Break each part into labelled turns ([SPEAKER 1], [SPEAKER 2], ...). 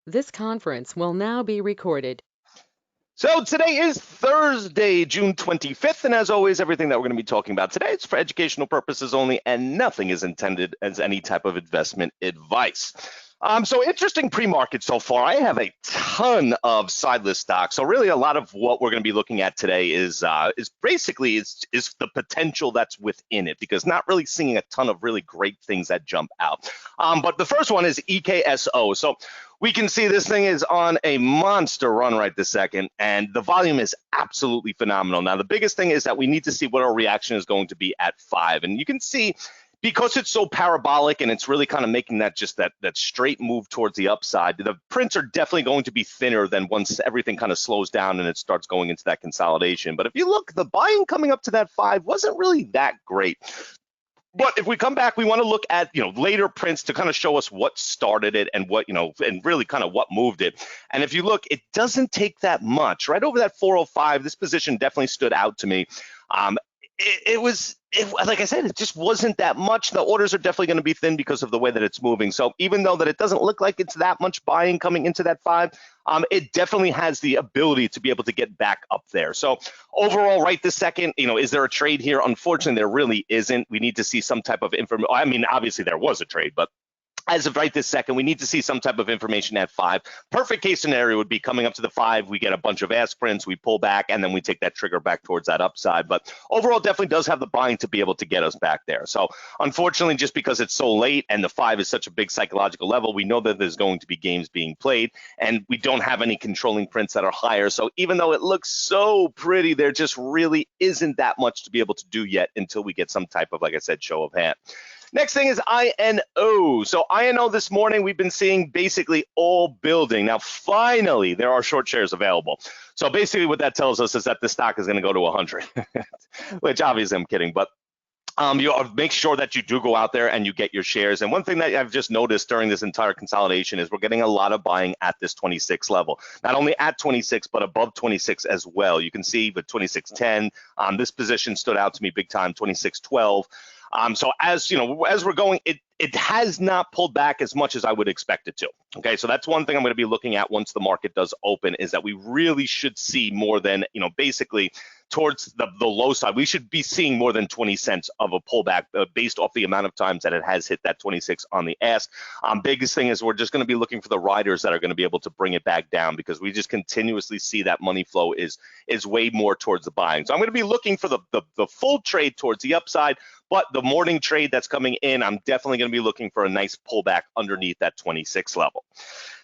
[SPEAKER 1] This conference will now be recorded.
[SPEAKER 2] So today is Thursday, June 25th, and as always, everything that we're going to be talking about today is for educational purposes only, and nothing is intended as any type of investment advice. So interesting pre-market so far. I have a ton of side list stocks. So really, a lot of what we're going to be looking at today is basically is the potential that's within it, because not really seeing a ton of really great things that jump out. But the first one is EKSO. So we can see this thing is on a monster run right this second, and the volume is absolutely phenomenal. Now, the biggest thing is that we need to see what our reaction is going to be at 5. And you can see, because it's so parabolic and it's really kind of making that just that straight move towards the upside, the prints are definitely going to be thinner than once everything kind of slows down and it starts going into that consolidation. But if you look, the buying coming up to that 5 wasn't really that great. But if we come back, we want to look at, later prints to kind of show us what started it and what, and really kind of what moved it. And if you look, it doesn't take that much. Right over that 405, this position definitely stood out to me. Like I said, it just wasn't that much. The orders are definitely going to be thin because of the way that it's moving. So even though that it doesn't look like it's that much buying coming into that 5, it definitely has the ability to be able to get back up there. So overall, right this second, is there a trade here? Unfortunately, there really isn't. We need to see some type of information. I mean, obviously there was a trade, but as of right this second, we need to see some type of information at 5. Perfect case scenario would be coming up to the 5, we get a bunch of ask prints, we pull back, and then we take that trigger back towards that upside. But overall, definitely does have the buying to be able to get us back there. So unfortunately, just because it's so late and the 5 is such a big psychological level, we know that there's going to be games being played, and we don't have any controlling prints that are higher. So even though it looks so pretty, there just really isn't that much to be able to do yet until we get some type of, like I said, show of hand. Next thing is INO. So INO this morning, we've been seeing basically all building. Now, finally, there are short shares available. So basically what that tells us is that the stock is going to go to 100, which obviously I'm kidding, but you make sure that you do go out there and you get your shares. And one thing that I've just noticed during this entire consolidation is we're getting a lot of buying at this 26 level, not only at 26, but above 26 as well. You can see with 26.10, this position stood out to me big time, 26.12. So as we're going, it has not pulled back as much as I would expect it to. Okay, so that's one thing I'm going to be looking at once the market does open, is that we really should see more than, basically towards the low side. We should be seeing more than 20 cents of a pullback based off the amount of times that it has hit that 26 on the ask. Biggest thing is we're just going to be looking for the riders that are going to be able to bring it back down, because we just continuously see that money flow is way more towards the buying. So I'm going to be looking for the full trade towards the upside, but the morning trade that's coming in, I'm definitely going to be looking for a nice pullback underneath that 26 level.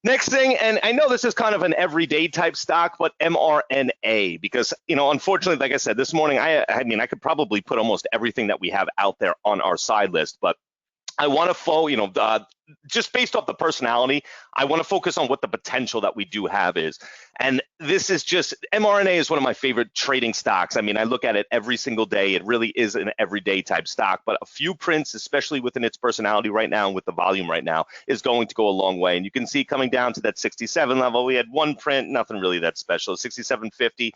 [SPEAKER 2] Next thing, and I know this is kind of an everyday type stock, but mRNA, because, unfortunately, like I said, this morning, I mean, I could probably put almost everything that we have out there on our side list, but I want to just based off the personality, I want to focus on what the potential that we do have is. And this is just, mRNA is one of my favorite trading stocks. I mean, I look at it every single day. It really is an everyday type stock, but a few prints, especially within its personality right now and with the volume right now, is going to go a long way. And you can see coming down to that 67 level, we had one print, nothing really that special, 67.50,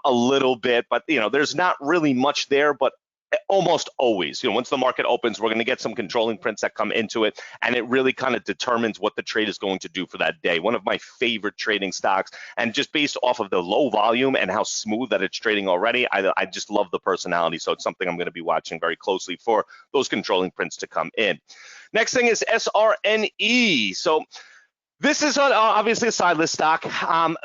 [SPEAKER 2] a little bit, but there's not really much there, but almost always, once the market opens, we're going to get some controlling prints that come into it, and it really kind of determines what the trade is going to do for that day. One of my favorite trading stocks, and just based off of the low volume and how smooth that it's trading already, I just love the personality. So it's something I'm going to be watching very closely for those controlling prints to come in. Next thing is SRNE. So this is obviously a side list stock.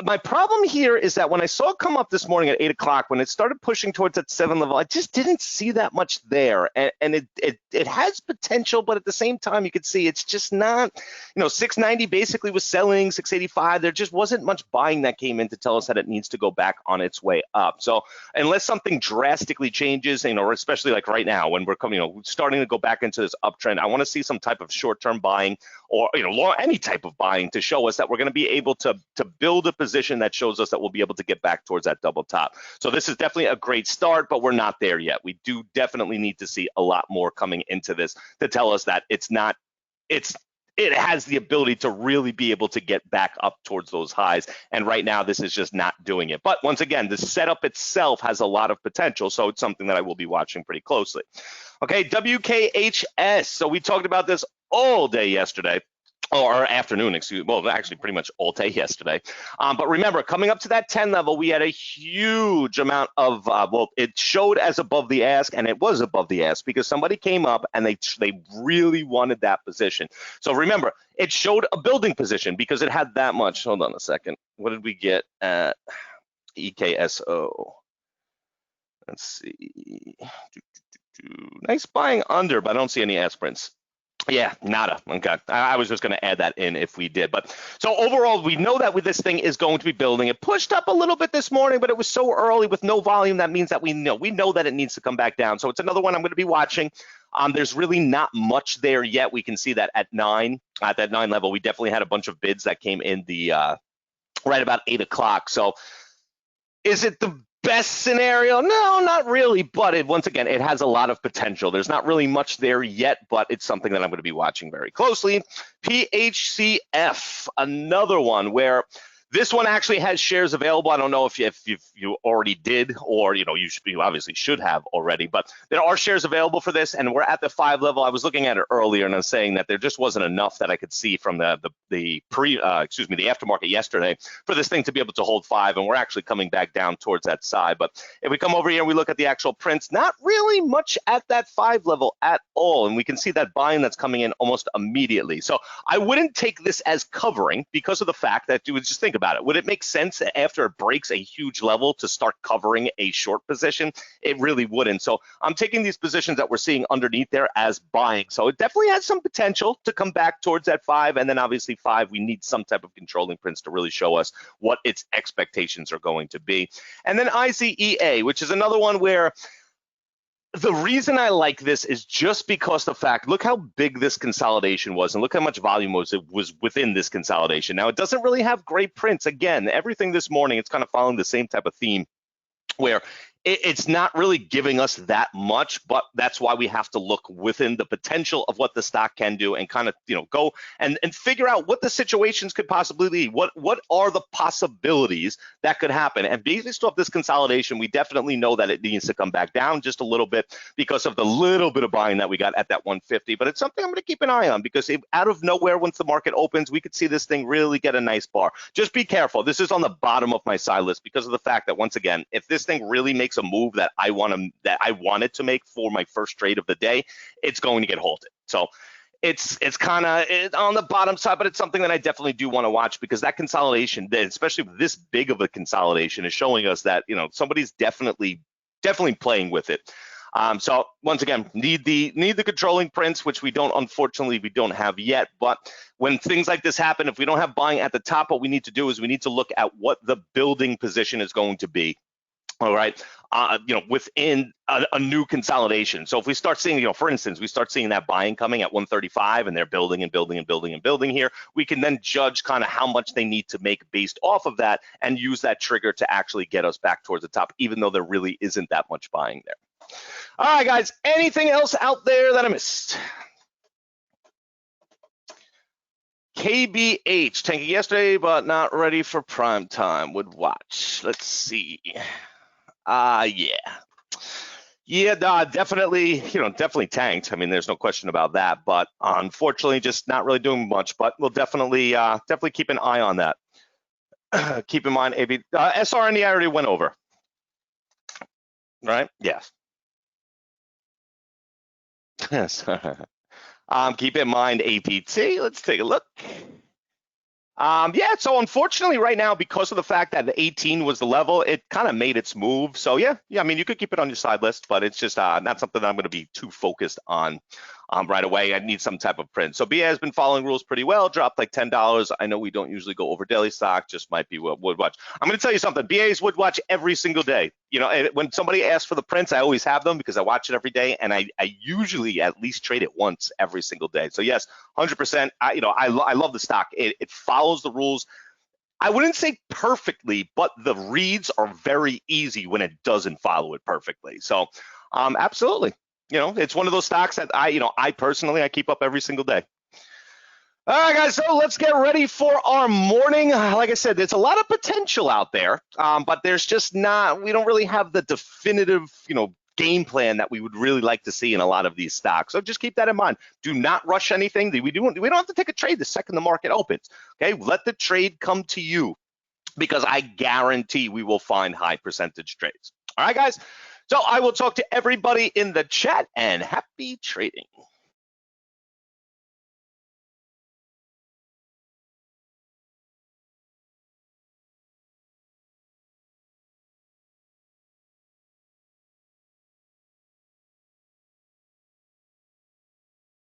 [SPEAKER 2] My problem here is that when I saw it come up this morning at 8 o'clock, when it started pushing towards that 7 level, I just didn't see that much there. And it has potential, but at the same time, you could see it's just not, 690 basically was selling, 685. There just wasn't much buying that came in to tell us that it needs to go back on its way up. So unless something drastically changes, especially like right now when we're coming, starting to go back into this uptrend, I want to see some type of short-term buying or, any type of buying to show us that we're going to be able to build a position that shows us that we'll be able to get back towards that double top. So this is definitely a great start, but we're not there yet. We do definitely need to see a lot more coming into this to tell us that it has the ability to really be able to get back up towards those highs. And right now, this is just not doing it. But once again, the setup itself has a lot of potential. So it's something that I will be watching pretty closely. Okay, WKHS. So we talked about this all day yesterday. or afternoon, excuse me. Well, actually pretty much all day yesterday. But remember, coming up to that 10 level, we had a huge amount of, well, it showed as above the ask, and it was above the ask because somebody came up and they really wanted that position. So remember, it showed a building position because it had that much. Hold on a second. What did we get at EKSO? Let's see. Nice buying under, but I don't see any aspirants. Yeah, nada. Okay. I was just going to add that in if we did. But so overall, we know that with this thing is going to be building. It pushed up a little bit this morning, but it was so early with no volume. That means that we know that it needs to come back down. So it's another one I'm going to be watching. There's really not much there yet. We can see that at that 9 level, we definitely had a bunch of bids that came in the right about 8 o'clock. So is it the best scenario? No, not really, but once again, it has a lot of potential. There's not really much there yet, but it's something that I'm going to be watching very closely. PHCF, another one where this one actually has shares available. I don't know if you already did, or you obviously should have already, but there are shares available for this, and we're at the 5 level. I was looking at it earlier, and I was saying that there just wasn't enough that I could see from the aftermarket yesterday for this thing to be able to hold 5, and we're actually coming back down towards that side. But if we come over here and we look at the actual prints, not really much at that 5 level at all, and we can see that buying that's coming in almost immediately. So I wouldn't take this as covering because of the fact that you would just think about it. Would it make sense after it breaks a huge level to start covering a short position? It really wouldn't. So I'm taking these positions that we're seeing underneath there as buying. So it definitely has some potential to come back towards that 5. And then obviously 5, we need some type of controlling prints to really show us what its expectations are going to be. And then IZEA, which is another one where the reason I like this is just because the fact, look how big this consolidation was, and look how much volume was within this consolidation. Now, it doesn't really have great prints. Again, everything this morning, it's kind of following the same type of theme where it's not really giving us that much, but that's why we have to look within the potential of what the stock can do and kind of, go and figure out what the situations could possibly be. What are the possibilities that could happen? And based off this consolidation, we definitely know that it needs to come back down just a little bit because of the little bit of buying that we got at that 150. But it's something I'm going to keep an eye on because out of nowhere, once the market opens, we could see this thing really get a nice bar. Just be careful. This is on the bottom of my side list because of the fact that, once again, if this thing really makes a move that I wanted to make for my first trade of the day, it's going to get halted. So it's kind of on the bottom side, but it's something that I definitely do want to watch because that consolidation, especially with this big of a consolidation, is showing us that somebody's definitely playing with it. So once again, need the controlling prints, which we don't have yet. But when things like this happen, if we don't have buying at the top, what we need to do is we need to look at what the building position is going to be. All right, within a new consolidation. So if we start seeing, for instance, we start seeing that buying coming at 135 and they're building and building and building and building here, we can then judge kind of how much they need to make based off of that and use that trigger to actually get us back towards the top, even though there really isn't that much buying there. All right, guys, anything else out there that I missed? KBH, tanking yesterday, but not ready for prime time. Would watch. Let's see. Definitely, definitely tanked. I mean, there's no question about that, but unfortunately, just not really doing much. But we'll definitely keep an eye on that. Keep in mind, SRND I already went over, right? Yes. Yes. Keep in mind APT. Let's take a look. So unfortunately right now, because of the fact that the 18 was the level, it kind of made its move. So yeah, I mean, you could keep it on your side list, but it's just not something that I'm going to be too focused on right away. I need some type of print. So BA has been following rules pretty well, dropped like $10. I know we don't usually go over daily stock, just might be what would watch. I'm going to tell you something, BAs would watch every single day. When somebody asks for the prints, I always have them because I watch it every day, and I usually at least trade it once every single day. So yes, 100%. I love the stock. It follows the rules. I wouldn't say perfectly, but the reads are very easy when it doesn't follow it perfectly. So absolutely. It's one of those stocks that I personally keep up every single day. All right, guys, so let's get ready for our morning. Like I said, there's a lot of potential out there, but there's just we don't really have the definitive, game plan that we would really like to see in a lot of these stocks. So just keep that in mind. Do not rush anything. We don't have to take a trade the second the market opens. Okay, let the trade come to you, because I guarantee we will find high percentage trades. All right, guys. So I will talk to everybody in the chat, and happy trading.